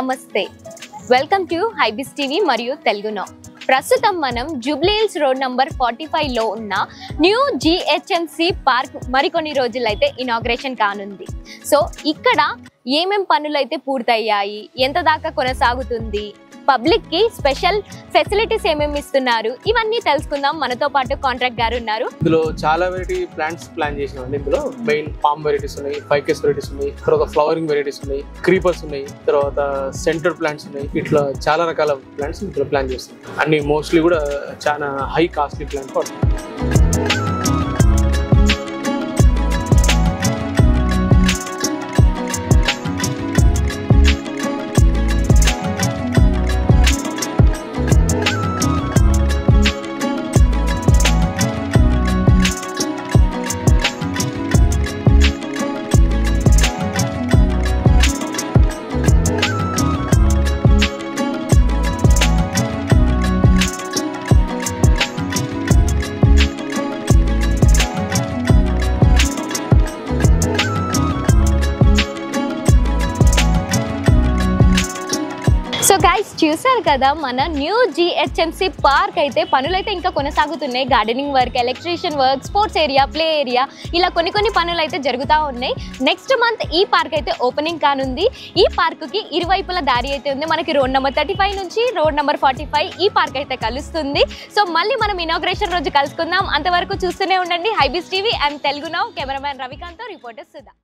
నమస్తే welcome to హైబిస్ TV మరియు Telugu now ప్రస్తుతం మనం జూబ్లీ హిల్స్ రోడ్ నంబర్ 45 లో ఉన్న న్యూ జిహెచ్ఎంసి పార్క్ మరికొన్ని రోజులైతే ఇనాగ్రేషన్ కానుంది. సో ఇక్కడ ఏమేం పనులు అయితే పూర్తయ్యాయి, ఎంత దాకా కొనసాగుతుంది, పబ్లిక్ కి స్పెషల్ ఫెసిలిటీస్ ఏమేమి ఇస్తున్నారు, ఇవన్నీ తెలుసుకుందాం. మనతో పాటు కాంట్రాక్ట్ గారు ఉన్నారు. ఇందులో చాలా వెరైటీ ప్లాంట్స్ ప్లాన్ చేసినాం. ఇందులో మెయిన్ పామ్ వెరైటీస్ ఉన్నాయి, ఫైకస్ వెరైటీస్ ఉన్నాయి, తర్వాత ఫ్లవరింగ్ వెరైటీస్ ఉన్నాయి, క్రీపర్స్ ఉన్నాయి, తర్వాత సెంటర్ ప్లాంట్స్ ఉన్నాయి. ఇట్లా చాలా రకాల ప్లాంట్స్ ఇందులో ప్లాన్ చేస్తాం. అన్ని మోస్ట్లీ కూడా చాలా హై కాస్ట్లీ ప్లాంట్ పడుతుంది. సో గైస్ చూసారు కదా, మన న్యూ జిహెచ్ఎంసి పార్క్ అయితే పనులైతే ఇంకా కొనసాగుతున్నాయి. Gardening work, electrician work, sports area, play area, ఇలా కొన్ని పనులు అయితే జరుగుతూ ఉన్నాయి. నెక్స్ట్ మంత్ ఈ పార్క్ అయితే ఓపెనింగ్ కానుంది. ఈ పార్కుకి ఇరువైపుల దారి అయితే ఉంది. మనకి రోడ్ నెంబర్ 35 నుంచి రోడ్ నెంబర్ 45 ఈ పార్క్ అయితే కలుస్తుంది. సో మళ్ళీ మనం ఇనాగ్రేషన్ రోజు కలుసుకుందాం. అంతవరకు చూస్తూనే ఉండండి Hybiz TV and Telugu now. Cameraman Ravikanth, reporter Sudha.